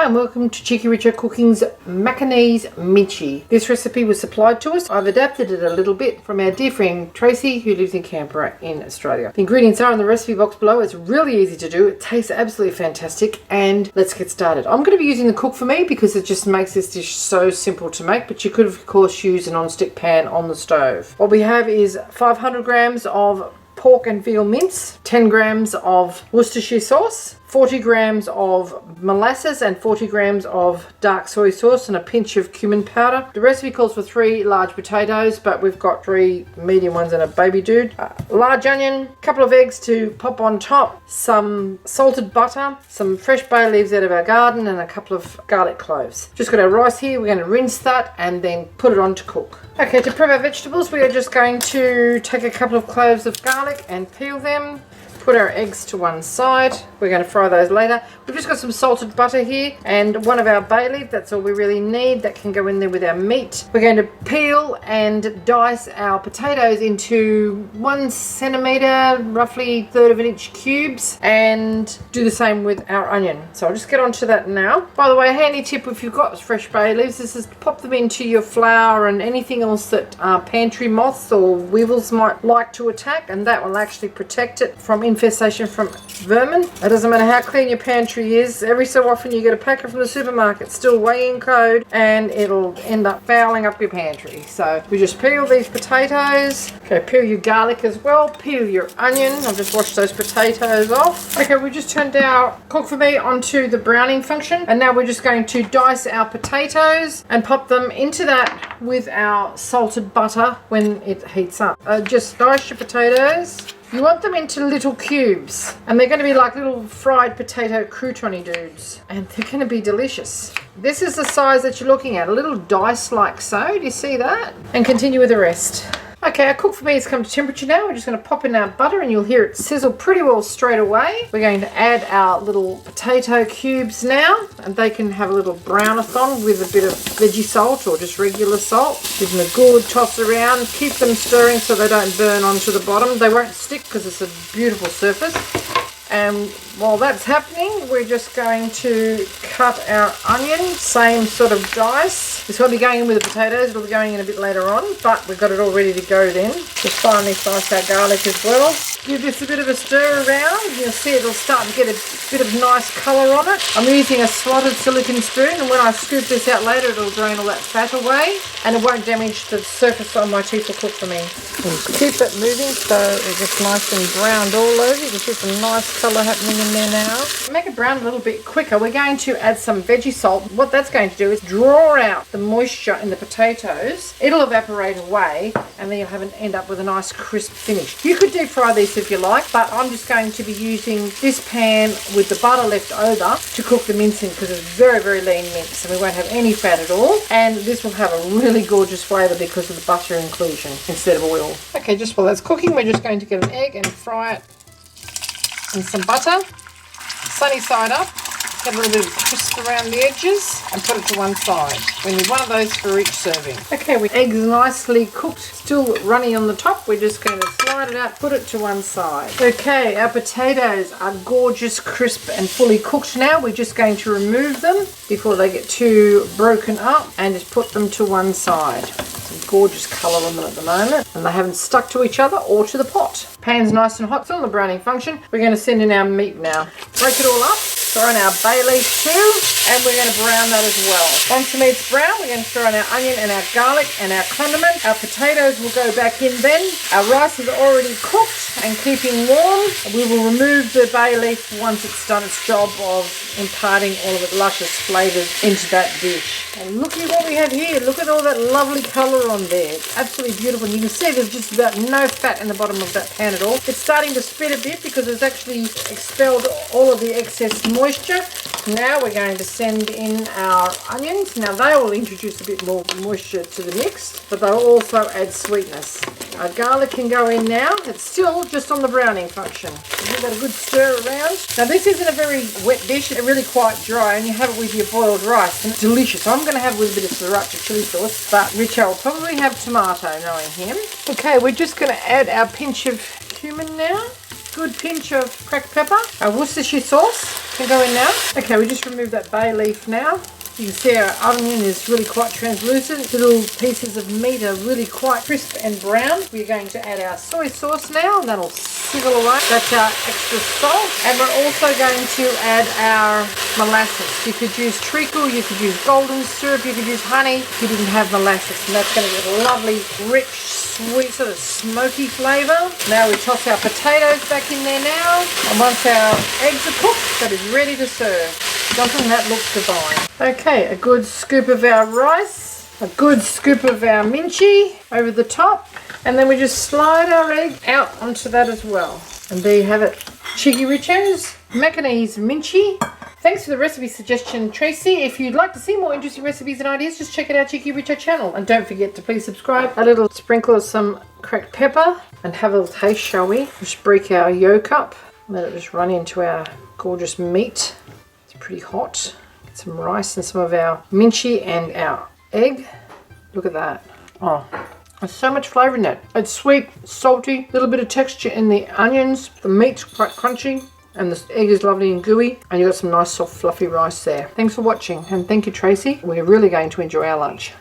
Hi and welcome to Cheekyricho Cooking's Macanese Minchi. This recipe was supplied to us. I've adapted it a little bit from our dear friend Tracy, who lives in Canberra in Australia. The ingredients are in the recipe box below. It's really easy to do. It tastes absolutely fantastic, and let's get started. I'm going to be using the Cook4Me because it just makes this dish so simple to make, but you could of course use a non-stick pan on the stove. What we have is 500 grams of pork and veal mince, 10 grams of Worcestershire sauce, 40 grams of molasses and 40 grams of dark soy sauce and a pinch of cumin powder. The recipe calls for 3 large potatoes, but we've got 3 medium ones and a baby dude. Large onion, couple of eggs to pop on top, some salted butter, some fresh bay leaves out of our garden, and a couple of garlic cloves. Just got our rice here. We're going to rinse that and then put it on to cook. Okay, to prep our vegetables, we are just going to take a couple of cloves of garlic and peel them. Put our eggs to one side. We're going to fry those later. We've just got some salted butter here and one of our bay leaf. That's all we really need. That can go in there with our meat. We're going to peel and dice our potatoes into 1 centimetre, roughly 1/3 of an inch cubes, and do the same with our onion. So I'll just get onto that now. By the way, a handy tip if you've got fresh bay leaves, this is to pop them into your flour and anything else that pantry moths or weevils might like to attack, and that will actually protect it from infestation from vermin. It doesn't matter how clean your pantry is, every so often you get a packet from the supermarket still way in code and it'll end up fouling up your pantry. So we just peel these potatoes. Okay, peel your garlic as well, peel your onion. I've just washed those potatoes off. Okay, we just turned our Cook4Me onto the browning function, and now we're just going to dice our potatoes and pop them into that with our salted butter when it heats up. Just dice your potatoes. You want them into little cubes, and they're going to be like little fried potato crouton-y dudes, and they're going to be delicious. This is the size that you're looking at, a little dice like so. Do you see that? And continue with the rest. Okay, our Cook4Me has come to temperature now. We're just going to pop in our butter and you'll hear it sizzle pretty well straight away. We're going to add our little potato cubes now, and they can have a little brownathon with a bit of veggie salt or just regular salt. Give them a good toss around. Keep them stirring so they don't burn onto the bottom. They won't stick because it's a beautiful surface. And while that's happening, we're just going to cut our onion, same sort of dice. This won't be going in with the potatoes, it'll be going in a bit later on, but we've got it all ready to go then. Just finally slice our garlic as well. Give this a bit of a stir around. You'll see it'll start to get a bit of nice colour on it. I'm using a slotted silicone spoon, and when I scoop this out later, it'll drain all that fat away, and it won't damage the surface on my Tefal Cook4Me. Keep it moving so it's just nice and browned all over. You can see some nice colour happening in there now. To make it brown a little bit quicker, we're going to add some veggie salt. What that's going to do is draw out the moisture in the potatoes. It'll evaporate away, and then you'll end up with a nice crisp finish. You could deep fry these if you like, but I'm just going to be using this pan with the butter left over to cook the mince in because it's very, very lean mince and we won't have any fat at all. And this will have a really gorgeous flavour because of the butter inclusion instead of oil. Okay, just while that's cooking, we're just going to get an egg and fry it in some butter, sunny side up. Get a little bit of crisp around the edges and put it to one side. We need one of those for each serving. Okay, with eggs nicely cooked, still runny on the top, we're just going to slide it out, put it to one side. Okay, our potatoes are gorgeous, crisp and fully cooked now. We're just going to remove them before they get too broken up and just put them to one side. Some gorgeous colour on them at the moment, and they haven't stuck to each other or to the pot. Pan's nice and hot, still in the browning function. We're going to send in our meat now. Break it all up. Throw in our bay leaf too, and we're going to brown that as well. Once the meat's brown, we're going to throw in our onion and our garlic and our condiment. Our potatoes will go back in then. Our rice is already cooked and keeping warm. We will remove the bay leaf once it's done its job of imparting all of its luscious flavours into that dish. And look at what we have here. Look at all that lovely colour on there. It's absolutely beautiful. And you can see there's just about no fat in the bottom of that pan at all. It's starting to spit a bit because it's actually expelled all of the excess moisture. Now we're going to send in our onions. Now they will introduce a bit more moisture to the mix, but they'll also add sweetness. Our garlic can go in now. It's still just on the browning function. Give that a good stir around. Now this isn't a very wet dish, it's really quite dry, and you have it with your boiled rice and it's delicious. So I'm going to have with a bit of sriracha chili sauce, but Richo will probably have tomato, knowing him. Okay, we're just going to add our pinch of cumin now. Good pinch of cracked pepper, our Worcestershire sauce, can go in now. Okay, we just removed that bay leaf now. You can see our onion is really quite translucent. Little pieces of meat are really quite crisp and brown. We're going to add our soy sauce now, and that'll sizzle away. That's our extra salt. And we're also going to add our molasses. You could use treacle, you could use golden syrup, you could use honey if you didn't have molasses. And that's going to get a lovely, rich, sweet, sort of smoky flavour. Now we toss our potatoes back in there now. And once our eggs are cooked, that is ready to serve. Doesn't that look divine? Okay, a good scoop of our rice, a good scoop of our minchi over the top, and then we just slide our egg out onto that as well. And there you have it, cheekyricho's Macanese minchi. Thanks for the recipe suggestion, Tracy. If you'd like to see more interesting recipes and ideas, just check out our Cheeky Richo channel. And don't forget to please subscribe. A little sprinkle of some cracked pepper, and have a little taste, shall we? Just break our yolk up, let it just run into our gorgeous meat. Pretty hot. Get some rice and some of our minchi and our egg. Look at that. Oh, there's so much flavour in that. It's sweet, salty, little bit of texture in the onions. The meat's quite crunchy, and the egg is lovely and gooey, and you've got some nice soft fluffy rice there. Thanks for watching, and thank you, Tracy. We're really going to enjoy our lunch.